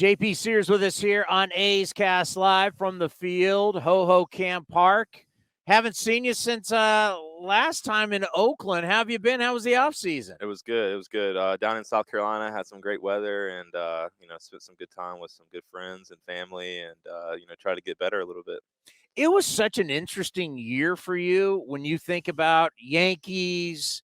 JP Sears with us here on A's Cast Live from the field, Ho-Ho-Cam Park. Haven't seen you since last time in Oakland. How have you been? How was the offseason? It was good. It was good. Down in South Carolina, had some great weather, and spent some good time with some good friends and family, and try to get better a little bit. It was such an interesting year for you when you think about Yankees,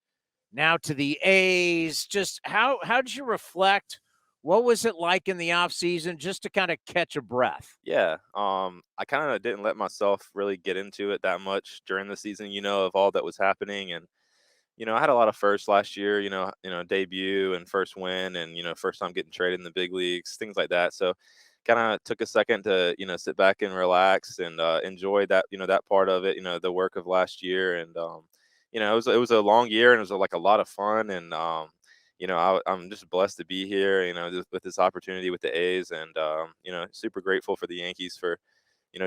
now to the A's. Just how did you reflect? What was it like in the offseason just to kind of catch a breath? Yeah. I kind of didn't let myself really get into it that much during the season, of all that was happening, and I had a lot of firsts last year, debut and first win and, first time getting traded in the big leagues, things like that. So kind of took a second to, sit back and relax and enjoy that, that part of it, the work of last year. And, it was a long year and it was like a lot of fun. And, I'm just blessed to be here, with this opportunity with the A's and, super grateful for the Yankees for,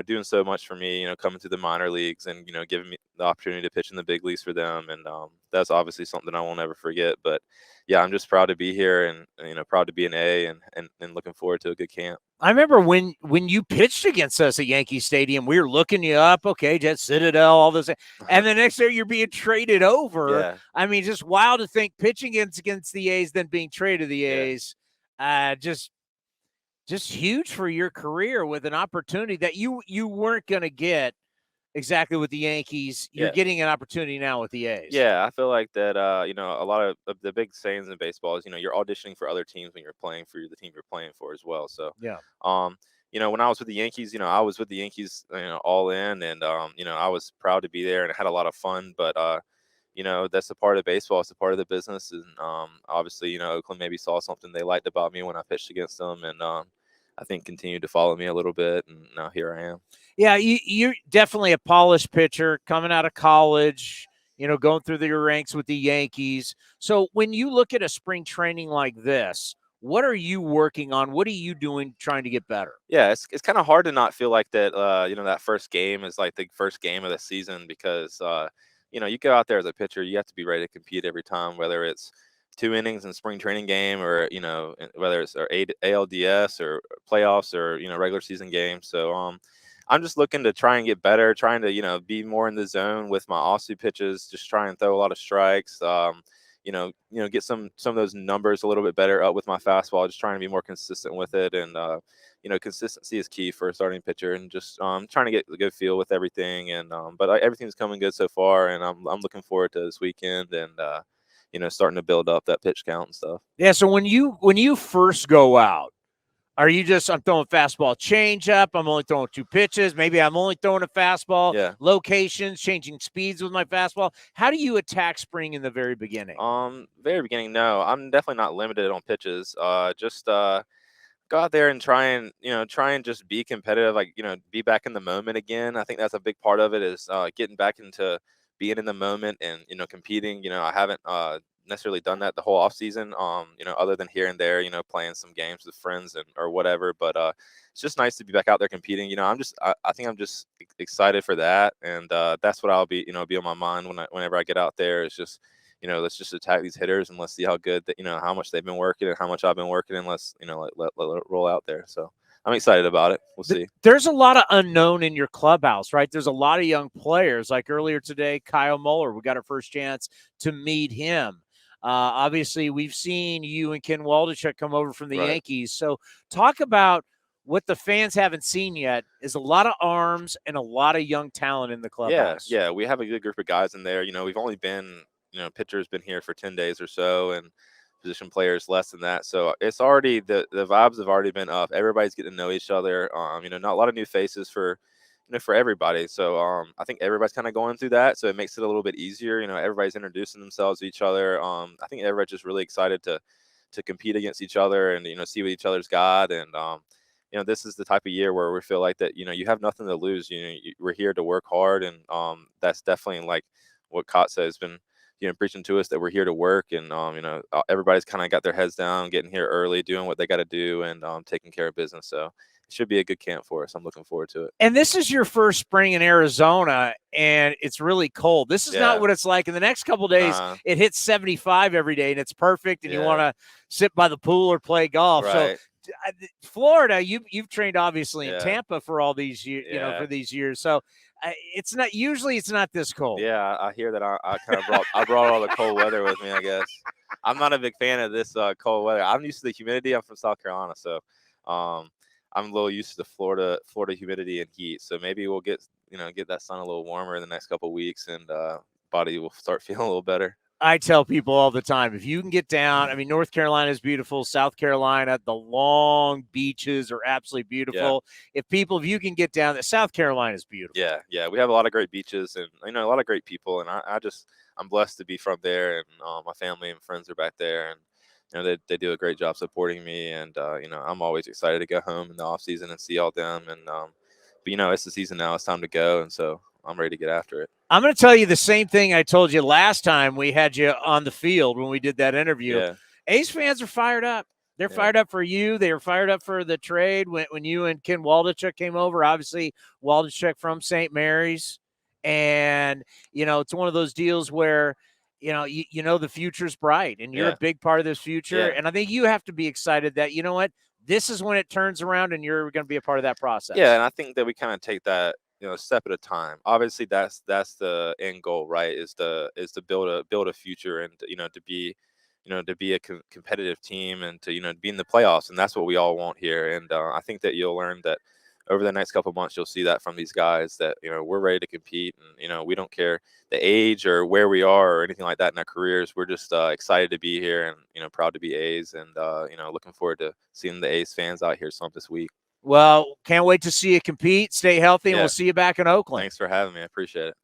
doing so much for me, coming to the minor leagues and, giving me the opportunity to pitch in the big leagues for them. And that's obviously something I won't ever forget. But yeah, I'm just proud to be here and proud to be an A and looking forward to a good camp. I remember when you pitched against us at Yankee Stadium, we were looking you up, okay, Jet Citadel, all this, and the next year you're being traded over. Yeah. I mean, just wild to think pitching against the A's, then being traded to the A's. Just huge for your career with an opportunity that you weren't going to get exactly with the Yankees. You're getting an opportunity now with the A's. Yeah, I feel like that, a lot of the big sayings in baseball is, you're auditioning for other teams when you're playing for the team you're playing for as well. So, yeah. When I was with the Yankees, I was with the Yankees, all in, and, I was proud to be there and I had a lot of fun, but, that's a part of baseball. It's a part of the business. And, obviously, Oakland maybe saw something they liked about me when I pitched against them. And, I think continued to follow me a little bit, and now here I am. Yeah, you're definitely a polished pitcher coming out of college, going through your ranks with the Yankees. So when you look at a spring training like this, what are you working on? What are you doing trying to get better? Yeah, it's kind of hard to not feel like that, that first game is like the first game of the season because, you go out there as a pitcher, you have to be ready to compete every time, whether it's 2 innings in spring training game or, whether it's ALDS or playoffs or, regular season games. So, I'm just looking to try and get better, trying to, be more in the zone with my off-speed pitches, just try and throw a lot of strikes, get some of those numbers a little bit better up with my fastball, just trying to be more consistent with it. And, consistency is key for a starting pitcher, and just trying to get a good feel with everything. And, but everything's coming good so far, and I'm looking forward to this weekend and, starting to build up that pitch count and stuff. Yeah. So when you first go out, are you just, I'm throwing fastball changeup, I'm only throwing 2 pitches, maybe I'm only throwing a fastball, locations, changing speeds with my fastball? How do you attack spring in the very beginning? Very beginning, no. I'm definitely not limited on pitches. Just go out there and try and just be competitive, like, be back in the moment again. I think that's a big part of it is getting back into being in the moment and, competing. I haven't necessarily done that the whole off season, other than here and there, playing some games with friends or whatever. But it's just nice to be back out there competing. I think I'm just excited for that, and that's what I'll be on my mind whenever I get out there. It's just, let's just attack these hitters and let's see how good that, how much they've been working and how much I've been working, and let's let it roll out there. So I'm excited about it. We'll see. There's a lot of unknown in your clubhouse, right? There's a lot of young players. Like earlier today, Kyle Muller, we got our first chance to meet him. Obviously, we've seen you and Ken Waldachuk come over from the Yankees. So talk about what the fans haven't seen yet is a lot of arms and a lot of young talent in the clubhouse. Yeah, we have a good group of guys in there. We've only been, pitchers been here for 10 days or so, and position players less than that. So it's already, the vibes have already been up. Everybody's getting to know each other. Not a lot of new faces for everybody. So I think everybody's kind of going through that. So it makes it a little bit easier. Everybody's introducing themselves to each other. I think everybody's just really excited to compete against each other and, see what each other's got. And, this is the type of year where we feel like that, you have nothing to lose. We're here to work hard. And that's definitely like what Kotze has been, preaching to us, that we're here to work. And, everybody's kind of got their heads down, getting here early, doing what they got to do, and taking care of business. So it should be a good camp for us. I'm looking forward to it. And this is your first spring in Arizona, and it's really cold. This is not what it's like. In the next couple of days, it hits 75 every day, and it's perfect, and you want to sit by the pool or play golf. Right. So Florida, you've trained obviously in Yeah, Tampa for all these years, yeah, for these years. So it's not usually it's not this cold. yeah. I hear that. I kind of brought all the cold weather with me. I guess I'm not a big fan of this cold weather. I'm used to the humidity. I'm from South Carolina, so um, I'm a little used to the Florida humidity and heat. So maybe we'll get that sun a little warmer in the next couple of weeks, and body will start feeling a little better. I tell people all the time, if you can get down, I mean, North Carolina is beautiful. South Carolina, the long beaches are absolutely Yeah. beautiful. If you can get down, South Carolina is beautiful. Yeah, yeah, we have a lot of great beaches and a lot of great people, and I'm blessed to be from there, and my family and friends are back there, and they do a great job supporting me, and I'm always excited to go home in the off season and see all them, and but it's the season now, it's time to go, and so I'm ready to get after it. I'm going to tell you the same thing I told you last time we had you on the field when we did that interview. Yeah, A's fans are fired up. They're yeah, fired up for you. They were fired up for the trade when you and Ken Waldachuk came over. Obviously, Waldachuk from St. Mary's. And, it's one of those deals where, the future's bright and you're a yeah, big part of this future. yeah. And I think you have to be excited that, you know what, this is when it turns around and you're going to be a part of that Yeah, process. and I think that we kind of take that, a step at a time. Obviously, that's the end goal, right? Is to build a future and to be a competitive team and to be in the playoffs, and that's what we all want here. And I think that you'll learn that over the next couple of months, you'll see that from these guys that we're ready to compete, and we don't care the age or where we are or anything like that in our careers. We're just excited to be here and proud to be A's, and looking forward to seeing the A's fans out here some this week. Well, can't wait to see you compete. Stay healthy, and we'll Yeah. see you back in Oakland. Thanks for having me. I appreciate it.